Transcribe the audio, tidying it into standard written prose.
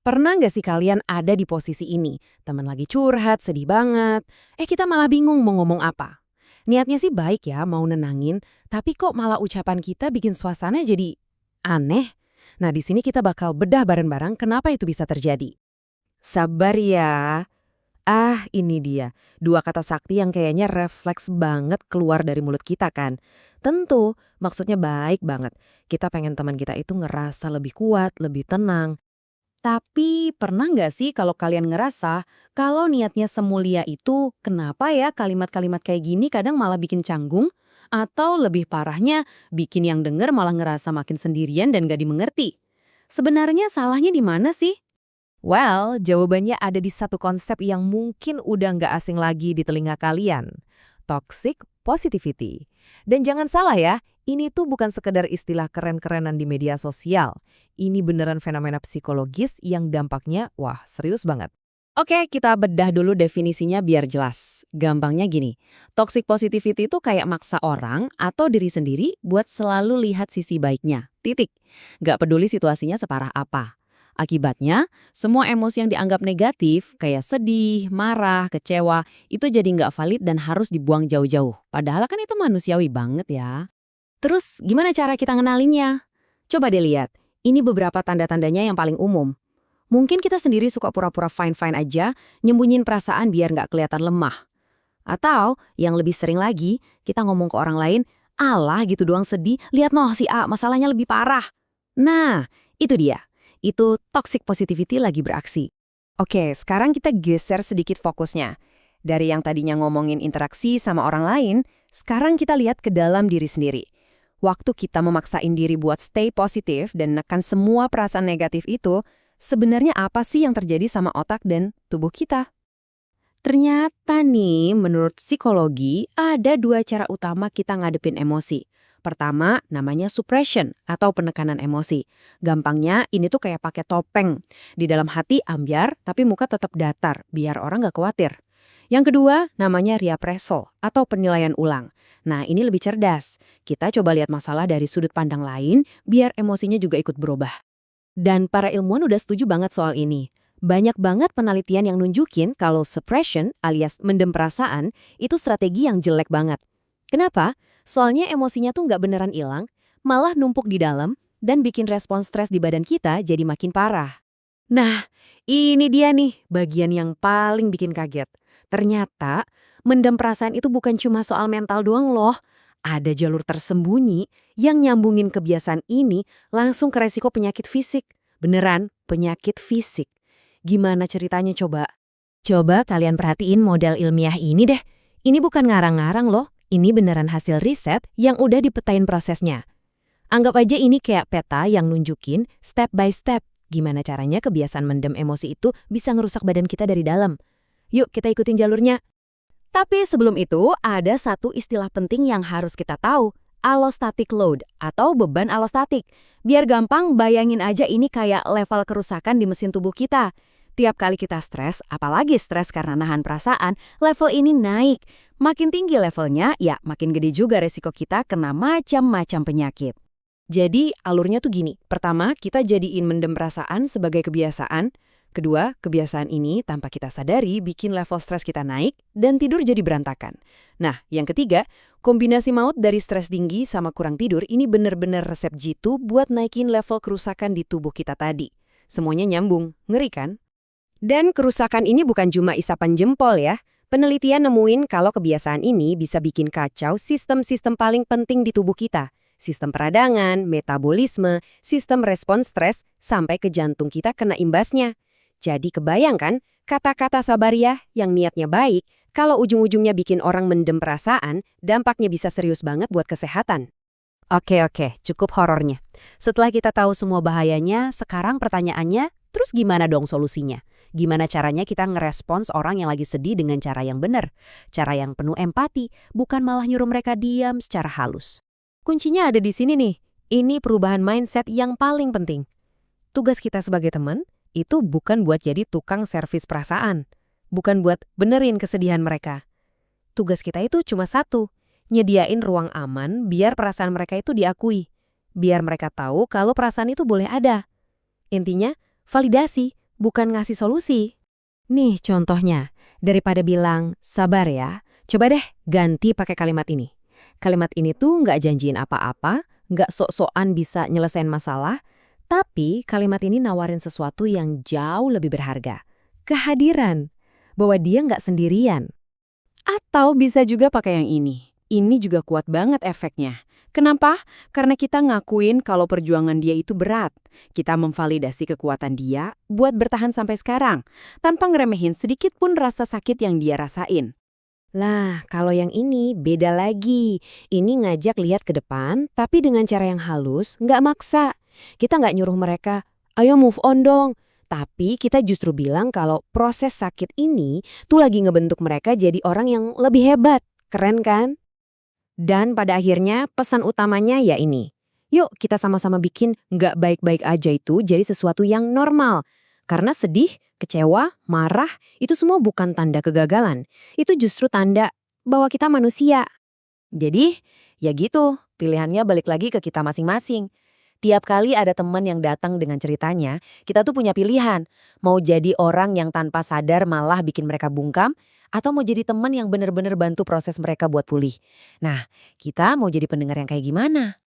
Pernah nggak sih kalian ada di posisi ini? Teman lagi curhat, sedih banget. Kita malah bingung mau ngomong apa. Niatnya sih baik ya, mau nenangin, tapi kok malah ucapan kita bikin suasana jadi aneh? Nah, di sini kita bakal bedah bareng-bareng kenapa itu bisa terjadi. Sabar ya. Ini dia. Dua kata sakti yang kayaknya refleks banget keluar dari mulut kita kan. Tentu, maksudnya baik banget. Kita pengen teman kita itu ngerasa lebih kuat, lebih tenang. Tapi pernah nggak sih kalau kalian ngerasa kalau niatnya semulia itu, kenapa ya kalimat-kalimat kayak gini kadang malah bikin canggung? Atau lebih parahnya, bikin yang denger malah ngerasa makin sendirian dan gak dimengerti? Sebenarnya salahnya di mana sih? Well, jawabannya ada di satu konsep yang mungkin udah nggak asing lagi di telinga kalian. Toxic positivity. Dan jangan salah ya, ini tuh bukan sekedar istilah keren-kerenan di media sosial. Ini beneran fenomena psikologis yang dampaknya, wah serius banget. Oke, kita bedah dulu definisinya biar jelas. Gampangnya gini, toxic positivity itu kayak maksa orang atau diri sendiri buat selalu lihat sisi baiknya. Titik. Nggak peduli situasinya separah apa. Akibatnya, semua emosi yang dianggap negatif, kayak sedih, marah, kecewa, itu jadi nggak valid dan harus dibuang jauh-jauh. Padahal kan itu manusiawi banget ya. Terus gimana cara kita ngenalinnya? Coba deh lihat, ini beberapa tanda-tandanya yang paling umum. Mungkin kita sendiri suka pura-pura fine-fine aja, nyembunyiin perasaan biar nggak kelihatan lemah. Atau, yang lebih sering lagi, kita ngomong ke orang lain, alah gitu doang sedih, lihat noh si A, masalahnya lebih parah. Nah, itu dia. Itu toxic positivity lagi beraksi. Oke, sekarang kita geser sedikit fokusnya. Dari yang tadinya ngomongin interaksi sama orang lain, sekarang kita lihat ke dalam diri sendiri. Waktu kita memaksain diri buat stay positif dan nekan semua perasaan negatif itu, sebenarnya apa sih yang terjadi sama otak dan tubuh kita? Ternyata nih, menurut psikologi, ada dua cara utama kita ngadepin emosi. Pertama, namanya suppression atau penekanan emosi. Gampangnya, ini tuh kayak pakai topeng. Di dalam hati ambyar, tapi muka tetap datar, biar orang nggak khawatir. Yang kedua, namanya reappraisal atau penilaian ulang. Nah, ini lebih cerdas. Kita coba lihat masalah dari sudut pandang lain, biar emosinya juga ikut berubah. Dan para ilmuwan udah setuju banget soal ini. Banyak banget penelitian yang nunjukin kalau suppression alias mendem perasaan itu strategi yang jelek banget. Kenapa? Soalnya emosinya tuh nggak beneran hilang, malah numpuk di dalam dan bikin respons stres di badan kita jadi makin parah. Nah, ini dia nih bagian yang paling bikin kaget. Ternyata, mendem perasaan itu bukan cuma soal mental doang loh. Ada jalur tersembunyi yang nyambungin kebiasaan ini langsung ke resiko penyakit fisik. Beneran, penyakit fisik. Gimana ceritanya coba? Coba kalian perhatiin model ilmiah ini deh. Ini bukan ngarang-ngarang loh. Ini beneran hasil riset yang udah dipetain prosesnya. Anggap aja ini kayak peta yang nunjukin step by step gimana caranya kebiasaan mendem emosi itu bisa ngerusak badan kita dari dalam. Yuk kita ikutin jalurnya. Tapi sebelum itu ada satu istilah penting yang harus kita tahu. Allostatic load atau beban allostatik. Biar gampang bayangin aja ini kayak level kerusakan di mesin tubuh kita. Tiap kali kita stres, apalagi stres karena nahan perasaan, level ini naik. Makin tinggi levelnya, ya makin gede juga resiko kita kena macam-macam penyakit. Jadi alurnya tuh gini. Pertama, kita jadiin mendem perasaan sebagai kebiasaan. Kedua, kebiasaan ini tanpa kita sadari bikin level stres kita naik dan tidur jadi berantakan. Nah, yang ketiga, kombinasi maut dari stres tinggi sama kurang tidur ini bener-bener resep jitu buat naikin level kerusakan di tubuh kita tadi. Semuanya nyambung, ngeri kan? Dan kerusakan ini bukan cuma isapan jempol ya. Penelitian nemuin kalau kebiasaan ini bisa bikin kacau sistem-sistem paling penting di tubuh kita. Sistem peradangan, metabolisme, sistem respons stres, sampai ke jantung kita kena imbasnya. Jadi kebayangkan, kata-kata sabariah yang niatnya baik, kalau ujung-ujungnya bikin orang mendem perasaan, dampaknya bisa serius banget buat kesehatan. Oke, cukup horornya. Setelah kita tahu semua bahayanya, sekarang pertanyaannya, terus gimana dong solusinya? Gimana caranya kita ngerespons orang yang lagi sedih dengan cara yang benar? Cara yang penuh empati, bukan malah nyuruh mereka diam secara halus. Kuncinya ada di sini nih. Ini perubahan mindset yang paling penting. Tugas kita sebagai teman, itu bukan buat jadi tukang servis perasaan. Bukan buat benerin kesedihan mereka. Tugas kita itu cuma satu, nyediain ruang aman biar perasaan mereka itu diakui. Biar mereka tahu kalau perasaan itu boleh ada. Intinya, validasi, bukan ngasih solusi. Nih contohnya, daripada bilang, sabar ya, coba deh ganti pakai kalimat ini. Kalimat ini tuh nggak janjiin apa-apa, nggak sok-sokan bisa nyelesain masalah, tapi kalimat ini nawarin sesuatu yang jauh lebih berharga. Kehadiran. Bahwa dia nggak sendirian. Atau bisa juga pakai yang ini. Ini juga kuat banget efeknya. Kenapa? Karena kita ngakuin kalau perjuangan dia itu berat. Kita memvalidasi kekuatan dia buat bertahan sampai sekarang, tanpa ngeremehin sedikit pun rasa sakit yang dia rasain. Lah, kalau yang ini beda lagi. Ini ngajak lihat ke depan, tapi dengan cara yang halus, nggak maksa. Kita nggak nyuruh mereka, ayo move on dong. Tapi kita justru bilang kalau proses sakit ini tuh lagi ngebentuk mereka jadi orang yang lebih hebat. Keren kan? Dan pada akhirnya pesan utamanya ya ini. Yuk kita sama-sama bikin nggak baik-baik aja itu jadi sesuatu yang normal. Karena sedih, kecewa, marah, itu semua bukan tanda kegagalan. Itu justru tanda bahwa kita manusia. Jadi, ya gitu, pilihannya balik lagi ke kita masing-masing. Tiap kali ada teman yang datang dengan ceritanya, kita tuh punya pilihan. Mau jadi orang yang tanpa sadar malah bikin mereka bungkam, atau mau jadi teman yang benar-benar bantu proses mereka buat pulih. Nah, kita mau jadi pendengar yang kayak gimana?